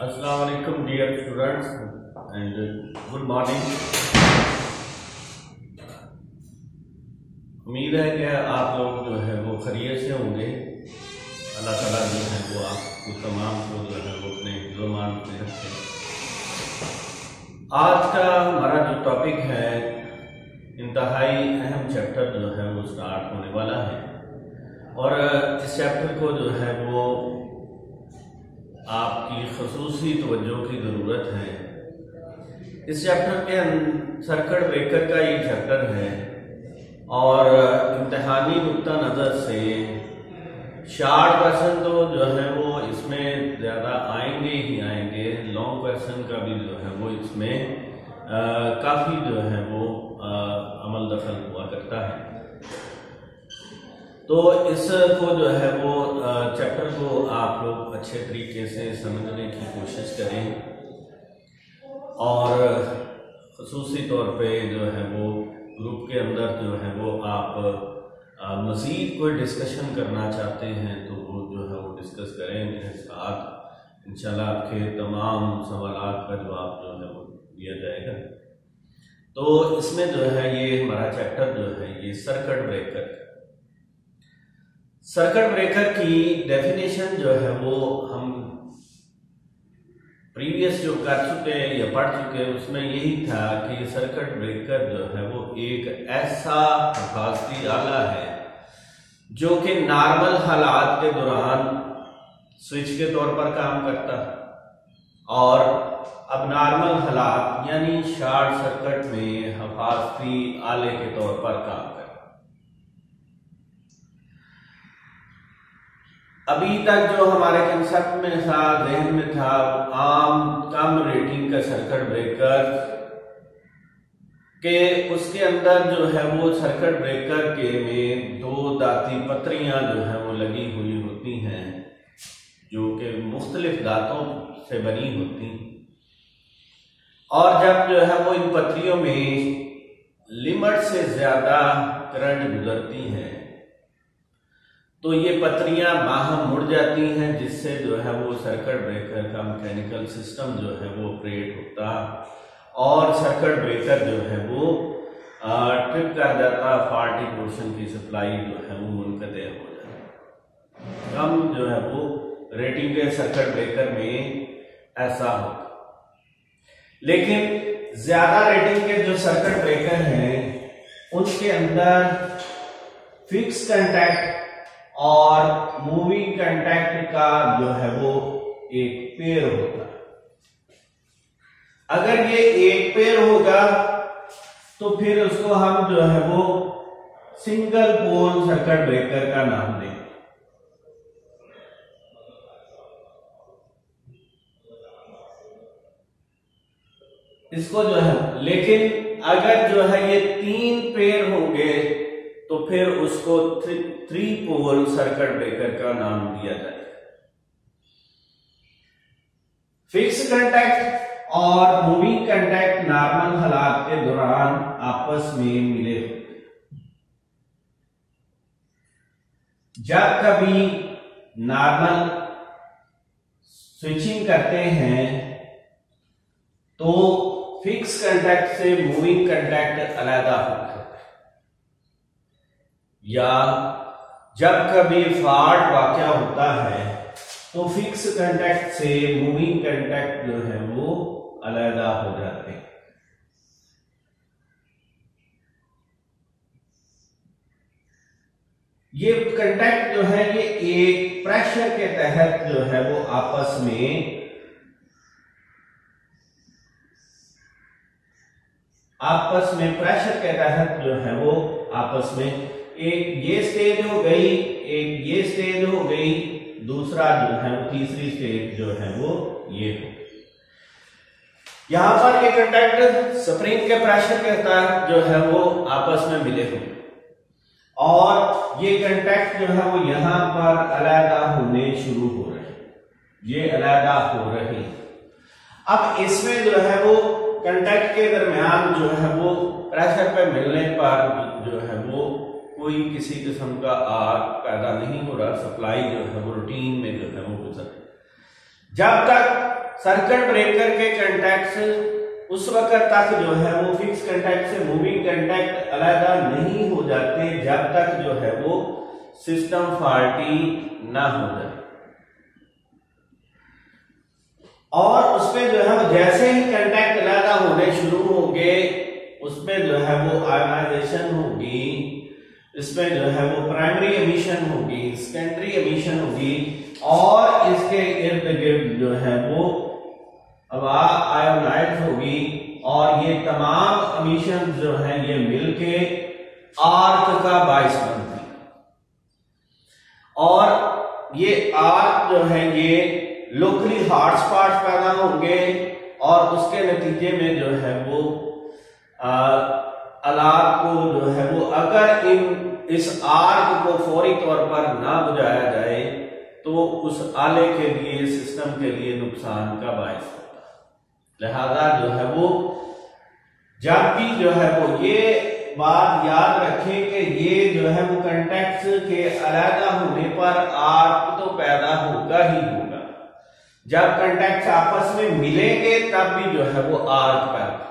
अस्सलाम वालेकुम dear students and good morning. उम्मीद है कि आप लोग जो है वो खैरियत से होंगे। अल्लाह ताला जो है वो आपको तमाम को जो है वो अपने ईमान में रखे। आज का हमारा जो टॉपिक है इंतहाई अहम चैप्टर जो है वो स्टार्ट होने वाला है और इस चैप्टर को जो है वो आपकी खसूसी तवज्जो की ज़रूरत है। इस चैप्टर के सर्किट ब्रेकर का ये चैप्टर है और इम्तहानी नुक्ता नज़र से शार्ट क्वेश्चन तो जो है वो इसमें ज़्यादा आएंगे ही आएंगे। लॉन्ग क्वेश्चन का भी जो है वो इसमें काफ़ी जो है वो अमल दखल हुआ करता है। तो इसको जो है वो चैप्टर को आप लोग अच्छे तरीके से समझने की कोशिश करें और ख़ुसूसी तौर पे जो है वो ग्रुप के अंदर जो है वो आप मज़ीद कोई डिस्कशन करना चाहते हैं तो वो जो है वो डिस्कस करें मेरे साथ। इंशाल्लाह आपके तमाम सवालात का जवाब जो है वो दिया जाएगा। तो इसमें जो है ये हमारा चैप्टर जो है ये सर्किट ब्रेकर। सर्किट ब्रेकर की डेफिनेशन जो है वो हम प्रीवियस जो कर चुके हैं या पढ़ चुके हैं उसमें यही था कि सर्किट ब्रेकर जो है वो एक ऐसा हिफाजती आला है जो कि नॉर्मल हालात के दौरान स्विच के तौर पर काम करता है और अब नॉर्मल हालात यानी शॉर्ट सर्किट में हिफाजती आले के तौर पर काम करता। अभी तक जो हमारे कंसेप्ट में था, जहन में था, आम कम रेटिंग का सर्किट ब्रेकर के उसके अंदर जो है वो सर्किट ब्रेकर के में दो दाती पत्रियां जो है वो लगी हुई होती हैं जो कि मुख्तलिफ दांतों से बनी होती और जब जो है वो इन पत्रियों में लिमिट से ज्यादा करंट गुजरती हैं तो ये पत्रियां बाहर मुड़ जाती हैं जिससे जो है वो सर्किट ब्रेकर का मैकेनिकल सिस्टम जो है वो ऑपरेट होता और सर्किट ब्रेकर जो है वो ट्रिप कर जाता। फॉल्टी पोर्शन की सप्लाई जो है वो मुनक़ते हो जाती। कम जो है वो रेटिंग के सर्किट ब्रेकर में ऐसा होता, लेकिन ज्यादा रेटिंग के जो सर्किट ब्रेकर हैं उनके अंदर फिक्स कांटेक्ट और मूविंग कांटेक्ट का जो है वो एक पेयर होता है। अगर ये एक पेयर होगा तो फिर उसको हम जो है वो सिंगल पोल सर्किट ब्रेकर का नाम दें। इसको जो है, लेकिन अगर जो है ये तीन पेयर होंगे तो फिर उसको थ्री पोल सर्किट ब्रेकर का नाम दिया जाएगा। फिक्स कांटेक्ट और मूविंग कांटेक्ट नॉर्मल हालात के दौरान आपस में मिले होते। जब कभी नॉर्मल स्विचिंग करते हैं तो फिक्स कांटेक्ट से मूविंग कांटेक्ट अलग होता है या जब कभी फॉल्ट वाक़या होता है तो फिक्स कांटेक्ट से मूविंग कांटेक्ट जो है वो अलग हो जाते हैं। ये कांटेक्ट जो है ये एक प्रेशर के तहत जो है वो आपस में प्रेशर के तहत जो है वो आपस में एक ये स्टेज हो गई, एक ये स्टेज हो गई, दूसरा जो है वो तीसरी स्टेज जो है वो ये हो। यहां पर ये कांटेक्ट स्प्रिंग के प्रेशर के तहत जो है वो आपस में मिले हो और ये कांटेक्ट जो है वो यहां पर अलग होने शुरू हो रहे, ये अलग हो रही। अब इसमें जो है वो कांटेक्ट के दरमियान जो है वो प्रेशर पे मिलने पर जो है वो कोई किसी किस्म का आग पैदा नहीं हो रहा। सप्लाई जो है वो रूटीन में जो है वो गुजर। जब तक सर्किट ब्रेकर के कंटैक्ट्स उस वक्त तक जो है वो फिक्स कंटैक्ट से मूविंग कंटैक्ट अलग नहीं हो जाते जब तक जो है वो सिस्टम फॉल्टी ना हो जाए। और उसमें जो है वो जैसे ही कंटैक्ट अलग होने शुरू होंगे उसमें जो है वो आयोनाइजेशन होगी, इसमें जो है वो प्राइमरी एमिशन होगी, सेकेंडरी एमिशन होगी और इसके इर्द गिर्द जो है वो हवा आयोनाइज होगी और ये तमाम एमिशन जो है ये मिलके आर्क का बायस बनती है। और ये आर्क जो है ये लोकली हॉट स्पॉट पैदा होंगे और उसके नतीजे में जो है वो अलार्म को जो है वो अगर इस आर्क को फौरी तौर पर ना बुझाया जाए तो उस आले के लिए, सिस्टम के लिए नुकसान का बायस होता है। लिहाजा जो है वो जब भी जो है वो ये बात याद रखें कि ये जो है वो कंटैक्ट्स के अलग होने पर आर्क तो पैदा होगा ही होगा। जब कंटैक्ट्स आपस में मिलेंगे तब भी जो है वो आर्क पैदा,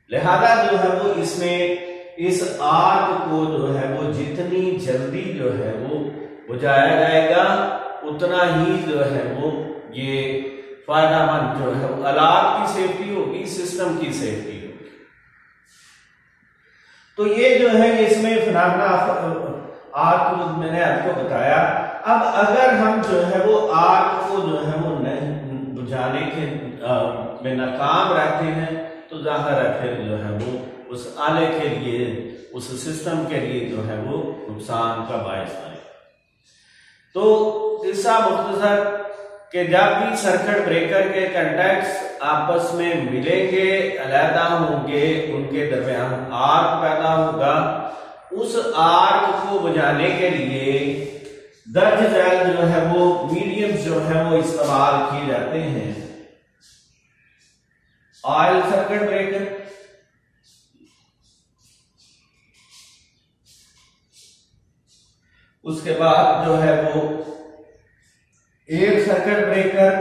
लिहाजा जो है वो इसमें इस आर्क को जो है वो जितनी जल्दी जो है वो बुझाया जाएगा उतना ही जो है वो ये फायदामंद जो है वो अलार्म की सेफ्टी होगी, सिस्टम की सेफ्टी होगी। तो ये जो है इसमें फिनोमेना आर्क मैंने आपको बताया। अब अगर हम जो है वो आर्क को जो है वो नहीं बुझाने के में नाकाम रहते हैं तो जाहिर है फिर जो है वो उस आले के लिए, उस सिस्टम के लिए जो है वो नुकसान का बायस बने। तो किस्सा मुख्तसर कि जब भी सर्किट ब्रेकर के कंटैक्ट्स आपस में मिलेंगे, अलहदा होंगे, उनके दरमियान आर्क पैदा होगा। उस आर्क को बुझाने के लिए दर्ज झैल जो है वो मीडियम्स जो है वो इस्तेमाल किए जाते हैं। ऑयल सर्किट ब्रेकर, उसके बाद जो है वो एयर सर्किट ब्रेकर,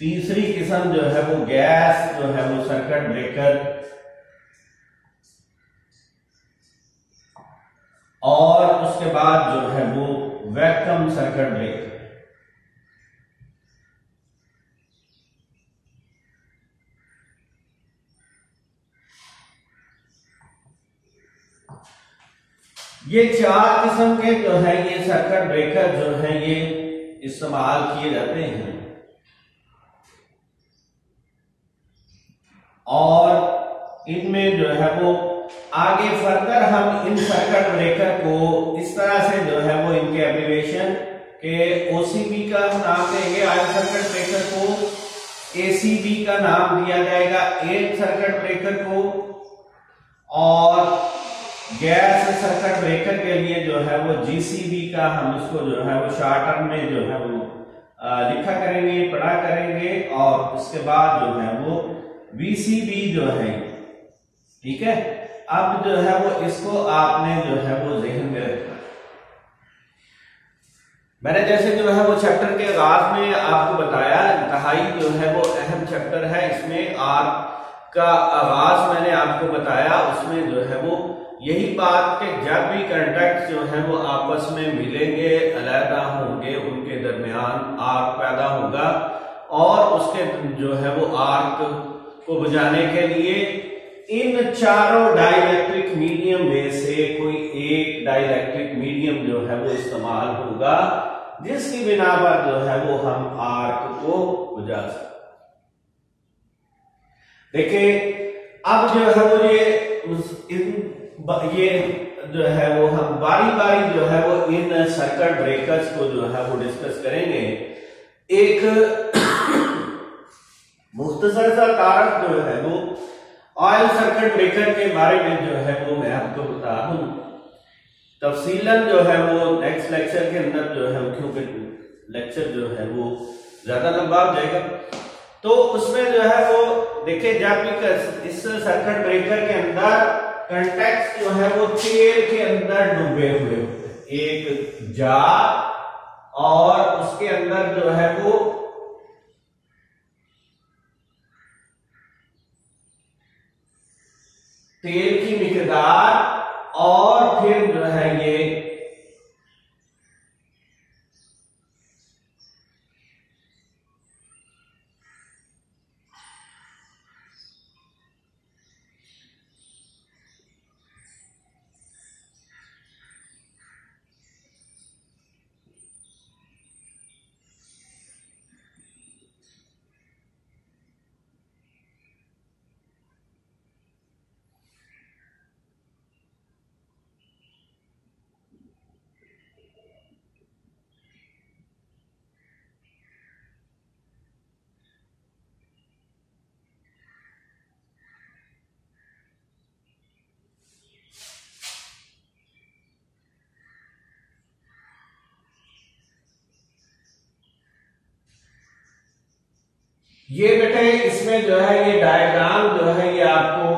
तीसरी किस्म जो है वो गैस जो है वो सर्किट ब्रेकर और उसके बाद जो है वो वैक्यूम सर्किट ब्रेकर। ये चार किस्म के जो है ये सर्किट ब्रेकर जो है ये इस्तेमाल किए जाते हैं और इनमें जो है वो आगे फर्दर हम इन सर्किट ब्रेकर को इस तरह से जो है वो इनके एब्रिविएशन के ओसीबी का नाम देंगे, ऑयल सर्किट ब्रेकर को एसीबी का नाम दिया जाएगा, एयर सर्किट ब्रेकर को, और गैस सर्किट ब्रेकर के लिए जो है वो जीसीबी का हम इसको जो है वो शॉर्ट टर्म में जो है वो लिखा करेंगे, पढ़ा करेंगे और उसके बाद जो है वो वीसीबी जो है, ठीक है। अब जो है वो इसको आपने जो है वो ज़हन में रखना। मैंने जैसे जो है वो चैप्टर के आगाज में आपको बताया, इंतहाई जो है वो अहम चैप्टर है। इसमें आर्क का आगाज मैंने आपको बताया, उसमें जो है वो यही बात कि जब भी कंटैक्ट जो है वो आपस में मिलेंगे, अलहदा होंगे, उनके दरमियान आर्क पैदा होगा और उसके जो है वो आर्क को बुझाने के लिए इन चारों डाइलेक्ट्रिक मीडियम में से कोई एक डाइलेक्ट्रिक मीडियम जो है वो इस्तेमाल होगा, जिसकी बिना पर जो है वो हम आर्क को बुझा सकते। देखिए अब जो है वो ये जो है वो हम बारी बारी जो है वो इन सर्किट ब्रेकर्स को जो है वो डिस्कस करेंगे। एक मुख्तसर सा तारफ जो है वो ऑयल सर्किट ब्रेकर के बारे में जो है वो मैं आपको बता दूं, तफसीलन जो है वो नेक्स्ट लेक्चर के अंदर जो है, क्योंकि लेक्चर जो है वो ज्यादा लंबा हो जाएगा, तो उसमें जो है वो देखिए जब भी इस सर्किट ब्रेकर के अंदर कंटैक्ट्स जो है वो तेल के अंदर डूबे हुए होते हैं, एक जार और उसके अंदर जो है वो तेल की मिकदार और फिर जो है ये ये बेटे इसमें जो है ये डायग्राम जो है ये आपको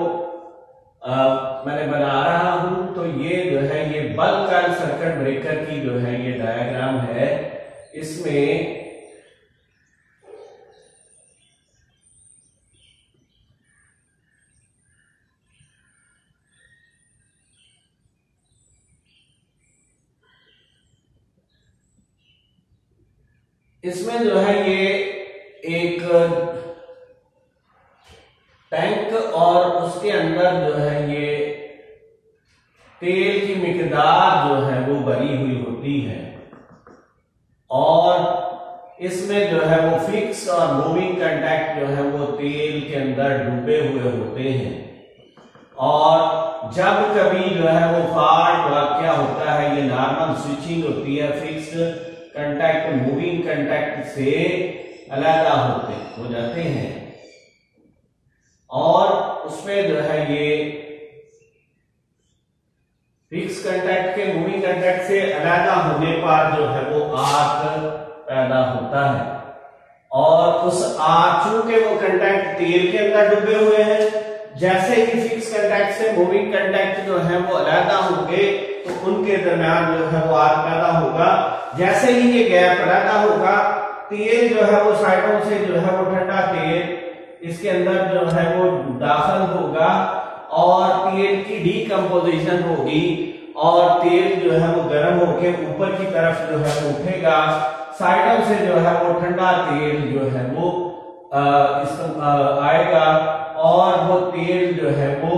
मैंने बना रहा हूं। तो ये जो है ये बल्क कॉइल सर्किट ब्रेकर की जो है ये डायग्राम है। इसमें जो है ये एक टैंक और उसके अंदर जो है ये तेल की मिकदार जो है वो भरी हुई होती है और इसमें जो है वो फिक्स और मूविंग कांटेक्ट जो है वो तेल के अंदर डूबे हुए होते हैं। और जब कभी जो है वो फॉल्ट वाकया होता है, ये नॉर्मल स्विचिंग होती है, फिक्स्ड कांटेक्ट मूविंग कांटेक्ट से अलग हो जाते हैं और उसमें जो है ये फिक्स कांटेक्ट के मूविंग कांटेक्ट से अलग होने पर जो है वो आर्क पैदा होता है। और उस आर्क, चूंकि वो कांटेक्ट तेल के अंदर डूबे हुए हैं, जैसे ही फिक्स कांटेक्ट से मूविंग कांटेक्ट जो है वो अलग होंगे तो उनके दरमियान जो है वो आर्क पैदा होगा। जैसे ही ये गैप पैदा होगा, तेल जो है वो साइडों से जो है वो ठंडा तेल इसके अंदर जो है वो दाखिल होगा और तेल की डीकंपोजिशन होगी और तेल जो है वो गर्म होकर ऊपर की तरफ जो है वो उठेगा। साइडों से जो है वो ठंडा तेल जो है वो आएगा और वो तेल जो है वो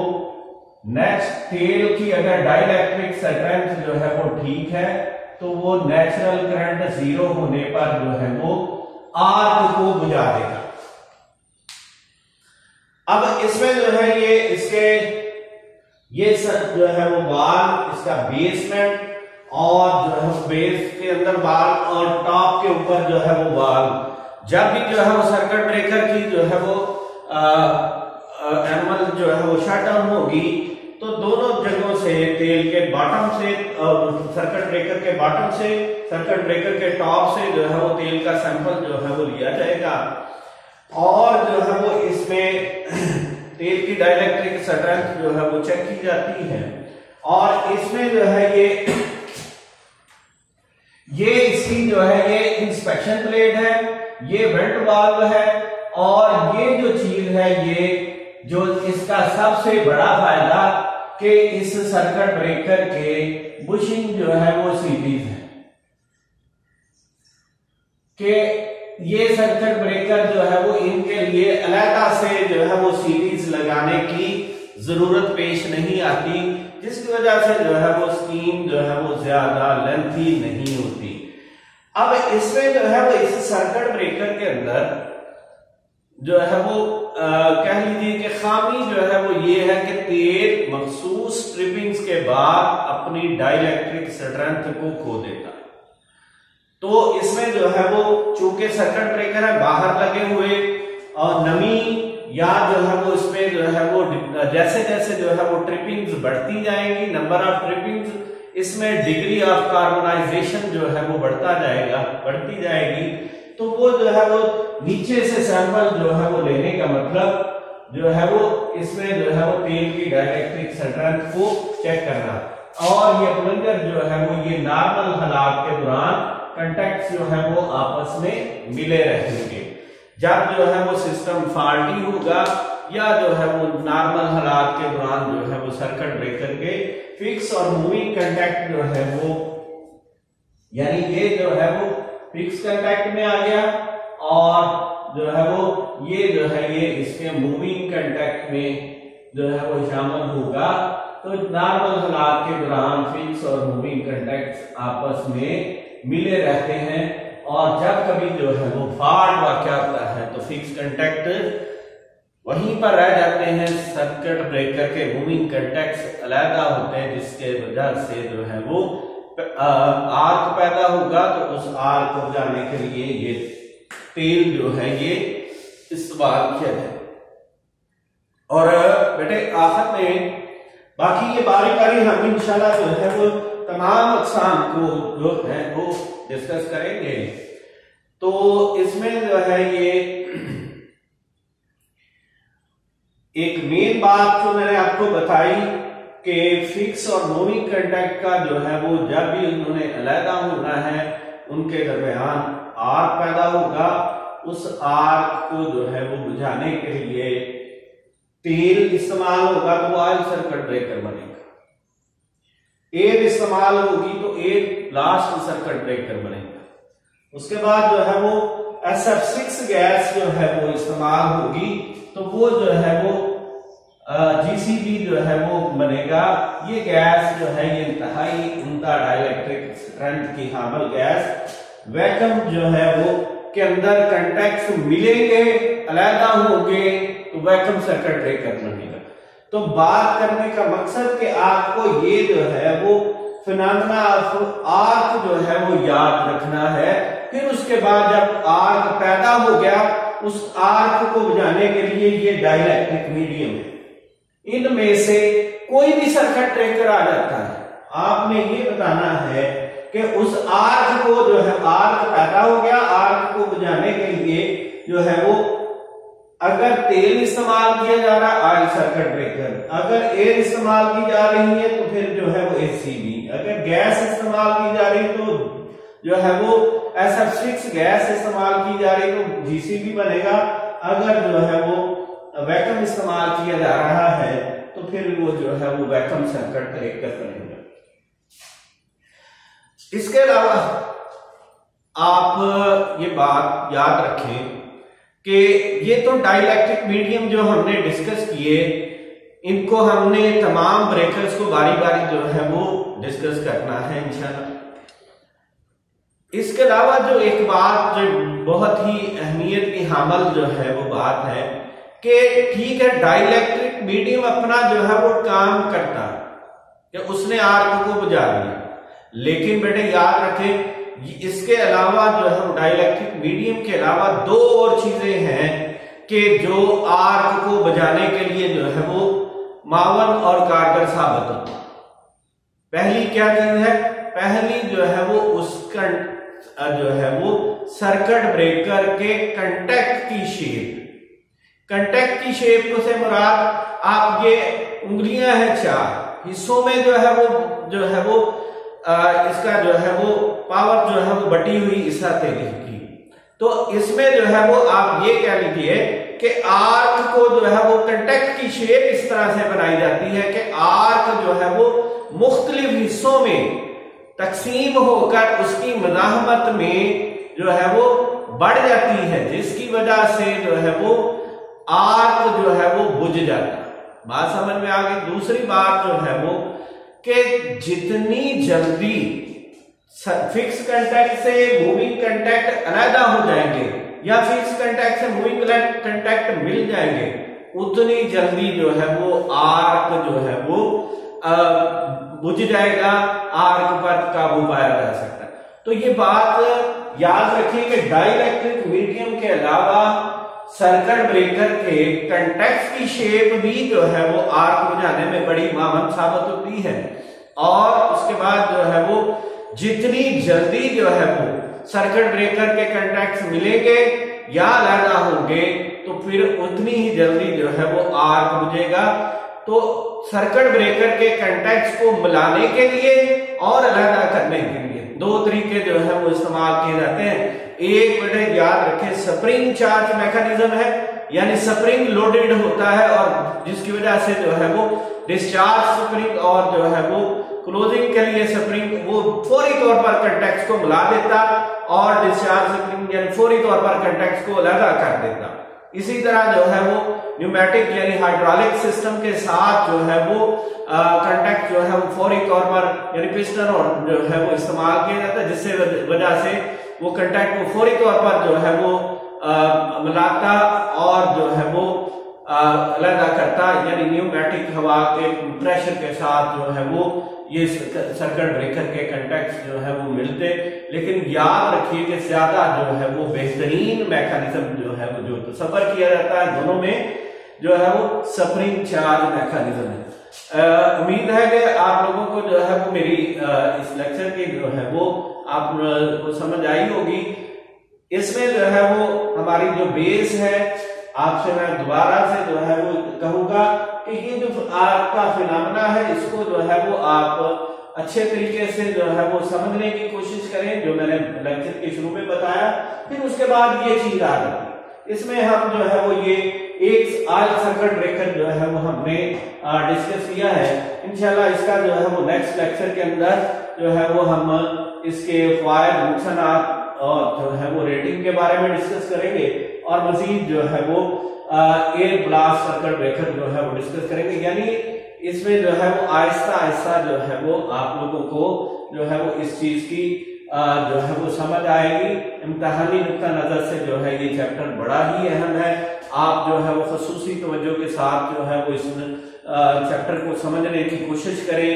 नेक्स्ट तेल की अगर डाइलेक्ट्रिक स्ट्रेंथ जो है वो ठीक है तो वो नेचुरल करंट जीरो होने पर जो है वो आर्क को बुझा देगा। अब इसमें जो है ये इसके ये सब जो है वो वाल, इसका बेसमेंट और जो है वो बेस के अंदर वाल और टॉप के ऊपर जो है वो वाल, जब भी जो है वो सर्किट ब्रेकर की जो है वो एनिमल जो है वो शट डाउन होगी तो दोनों जगहों से तेल के बॉटम से सर्किट ब्रेकर के बॉटम से सर्किट ब्रेकर के टॉप से जो है वो तेल का सैंपल जो है वो लिया जाएगा और जो है वो इसमें तेल की डाइलेक्ट्रिक स्ट्रेंथ जो है वो चेक की जाती है। और इसमें जो है ये इसकी जो है ये इंस्पेक्शन प्लेट है, ये वेंट वाल्व है और ये जो चीज है ये जो इसका सबसे बड़ा फायदा कि इस सर्किट ब्रेकर के बुशिंग जो है वो सीरीज है कि ये सर्किट ब्रेकर जो है वो इनके लिए अलग से जो है वो सीरीज लगाने की जरूरत पेश नहीं आती, जिसकी वजह से जो है वो स्कीम जो है वो ज्यादा लेंथी नहीं होती। अब इसमें जो है वो इस सर्किट ब्रेकर के अंदर जो है वो कह लीजिए कि खामी जो है वो ये है कि तेल मखसूस ट्रिपिंग्स के बाद अपनी डाइलेक्ट्रिक स्ट्रेंथ को खो देता है। तो इसमें जो है वो चूंकि सर्किट ब्रेकर है बाहर लगे हुए और नमी या जो है वो इसमें जो है वो जैसे जैसे जो है वो ट्रिपिंग्स बढ़ती जाएंगी, नंबर ऑफ ट्रिपिंग्स, इसमें डिग्री ऑफ कार्बनाइजेशन जो है वो बढ़ती जाएगी। तो वो जो है वो नीचे से सैंपल जो है वो लेने का मतलब जो है वो इसमें जो है वो तेल की डाइलेक्ट्रिक स्ट्रेंथ को चेक करना और ये प्लंजर जो है वो ये नॉर्मल हालात के दौरान कंटैक्ट जो है वो आपस में मिले रहेंगे। जब जो है वो सिस्टम फॉल्टी होगा या जो है वो नॉर्मल हालात के दौरान जो है वो सर्किट ब्रेकर के फिक्स और मूविंग कंटैक्ट जो है वो, यानी ये जो है वो फिक्स कंटैक्ट में आ गया और जो है वो ये जो है ये इसके मूविंग कंटैक्ट में जो है वो शामिल होगा। तो नॉर्मल हालात के दौरान फिक्स और मूविंग कंटैक्ट आपस में मिले रहते हैं और जब कभी जो है वो फॉल्ट वाक़या होता है तो फिक्स कंटैक्ट वहीं पर रह जाते हैं, सर्किट ब्रेकर के मूविंग कंटैक्ट्स अलग होते हैं, जिसके वजह से जो है वो आर्क पैदा होगा। तो उस आर्क को बुझाने के लिए ये तेल जो है ये इस्तेमाल किया जाए। और बेटे आखिर में बाकी ये बारी बारी हम इंशाल्लाह जो है वो तमाम अक़साम को जो है वो डिस्कस करेंगे। तो इसमें जो है ये एक मेन बात जो मैंने आपको बताई कि फिक्स और मूविंग कंटैक्ट का जो है वो जब भी उन्होंने अलग होना है उनके दरमियान आर्क पैदा होगा। उस आर्क को जो है वो बुझाने के लिए तेल इस्तेमाल होगा तो ऑयल सर्किट ब्रेकर बनेगा। एयर इस्तेमाल होगी तो एयर ब्लास्ट सर्किट ब्रेकर बनेगा। उसके बाद जो है वो SF6 गैस जो है वो इस्तेमाल होगी तो वो जो है वो GCB जो है वो बनेगा। ये गैस जो है ये इंतहाई उम्दा डाइलेक्ट्रिक करंट की हामिल गैस, वैक्यूम जो है वो के अंदर कंटैक्ट्स मिलेंगे, अलहदा होंगे तो वैक्यूम सर्किट ब्रेकर बनेगा। तो बात करने का मकसद कि आपको ये जो है वो फिनोमेना ऑफ आर्क जो है वो याद रखना है। फिर उसके बाद जब आर्क पैदा हो गया उस आर्क को बुझाने के लिए ये डाइलेक्ट्रिक मीडियम है, इनमें से कोई भी सर्किट ब्रेकर आ जाता है। आपने ये बताना है कि उस आर्क को जो है आर्क पैदा हो गया, आर्क को बुझाने के लिए जो है वो अगर तेल इस्तेमाल किया जा रहा है ऑयल सर्किट ब्रेकर, अगर एयर इस्तेमाल की जा रही है तो फिर जो है वो HCB, अगर गैस इस्तेमाल की जा रही तो जो है वो SF6 गैस इस्तेमाल की जा रही तो GCB बनेगा। अगर जो है वो वैक्यूम इस्तेमाल किया जा रहा है तो फिर वो जो है वो वैक्यूम सर्किट ब्रेकर बनेगा। इसके अलावा आप ये बात याद रखें कि ये तो डाइलेक्ट्रिक मीडियम जो हमने डिस्कस किए, इनको हमने तमाम ब्रेकर्स को बारी बारी जो है वो डिस्कस करना है इंशाल्लाह। इसके अलावा जो एक बात जो बहुत ही अहमियत की हामिल जो है वो बात है कि ठीक है डाइलेक्ट्रिक मीडियम अपना जो है वो काम करता कि उसने आर्क को बुझा दिया, लेकिन बेटे याद रखें इसके अलावा जो है डाइलेक्ट्रिक मीडियम के अलावा दो और चीजें हैं कि जो आर्क को बुझाने के लिए जो है वो मावन और कारगर साबित होती है। पहली क्या चीज है? पहली जो है वो उसका जो है वो सर्किट ब्रेकर के कंटैक्ट की शेप, कंटैक्ट की शेप को से मुराद आप ये उंगलियां हैं चार हिस्सों में जो है वो इसका जो है वो पावर जो है वो बटी हुई इस हथेली की। तो इसमें जो है वो आप ये कह लीजिए कि आर्क को जो है वो कंटैक्ट की शेप इस तरह से बनाई जाती है कि आर्क जो है वो मुख्तलिफ हिस्सों में तकसीम होकर उसकी मज़ाहमत में जो है वो बढ़ जाती है, जिसकी वजह से जो है वो आर्क जो है वो बुझ जाता है। बात समझ में आ गई। दूसरी बात जो है वो कि जितनी जल्दी फिक्स कंटैक्ट से मूविंग कंटैक्ट अलग हो जाएंगे या फिक्स कंटैक्ट से मूविंग कंटैक्ट मिल जाएंगे, उतनी जल्दी जो है वो आर्क जो है वो बुझ जाएगा, आर्क पर काबू पाया जा सकता है। तो ये बात याद रखिए कि डाइलेक्ट्रिक मीडियम के अलावा सर्किट ब्रेकर के कंटैक्ट की शेप भी जो है वो आर्क बुझाने में बड़ी मामन साबित होती है। और उसके बाद जो है वो जितनी जल्दी जो है वो सर्किट ब्रेकर के कंटैक्ट्स मिलेंगे या अलग होंगे तो फिर उतनी ही जल्दी जो है वो आर्क बुझेगा। तो सर्किट ब्रेकर के कंटैक्ट्स को मिलाने के लिए और अलग करने के लिए दो तरीके जो है वो इस्तेमाल किए जाते हैं। एक बेटे याद रखें स्प्रिंग चार्ज मैकेनिज्म है, यानी स्प्रिंग लोडेड होता है और जिसकी वजह से जो है वो डिस्चार्ज स्प्रिंग और जो है वो क्लोजिंग के लिए स्प्रिंग वो फौरी तौर पर कंटेक्ट को मिला देता और डिस्चार्ज स्प्रिंग यानी फौरी तौर पर कंटेक्ट को अलग कर देता। इसी तरह जो है वो न्यूमेटिक यानी हाइड्रोलिक सिस्टम के साथ जो है वो कंटेक्ट जो है वो फौरी तौर पर यानी पिस्टन और जो है वो इस्तेमाल किया जाता है, जिससे वजह से वो कंटेक्ट को फौरी तौर पर जो है वो मिलाता और जो है वो अलग करता, यानी न्यूमेटिक हवा के प्रेशर के साथ जो है वो ये सर्किट ब्रेकर के कंटेक्ट जो है वो मिलते। लेकिन याद रखिए कि ज्यादा जो है वो बेहतरीन मैकेनिज्म जो है वो जो तस्वर किया जाता है दोनों में जो है वो स्प्रिंग चार्ज मैकेनिज्म है। उम्मीद है कि आप लोगों को जो है वो मेरी इस लेक्चर की जो है वो आपको समझ आई होगी। इसमें जो है वो हमारी जो बेस है, आपसे मैं दोबारा से जो है वो कहूंगा कि ये जो आपका फिनोमेना है इसको जो है वो आप अच्छे तरीके से जो है वो समझने की कोशिश करें, जो मैंने लेक्चर के शुरू में बताया। फिर उसके बाद ये चीज आ जाती, इसमें हम जो है वो ये एक आज सर्किट ब्रेकर जो है वो हमने डिस्कस किया है। इंशाल्लाह इसका जो है वो नेक्स्ट लेक्चर के अंदर जो है वो हम इसके फायदे नुकसान और जो है वो रेटिंग के बारे में डिस्कस करेंगे और मजीद जो है वो एयर ब्लास्ट सर्किट ब्रेकर जो है वो डिस्कस करेंगे। यानी इसमें जो है वो आहिस्ता आहिस्ता जो है वो आप लोगों को जो है वो इस चीज की जो है वो समझ आएगी। इम्तिहानी नुक्ता नजर से जो है ये चैप्टर बड़ा ही अहम है। आप जो है वो खसूसी तवज्जो के साथ जो है वो इस चैप्टर को समझने की कोशिश करें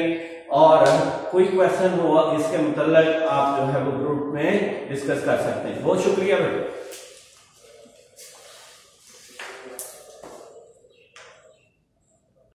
और कोई क्वेश्चन हो इसके मुतल्लिक आप जो है वो ग्रुप में डिस्कस कर सकते हैं। बहुत शुक्रिया बेटा।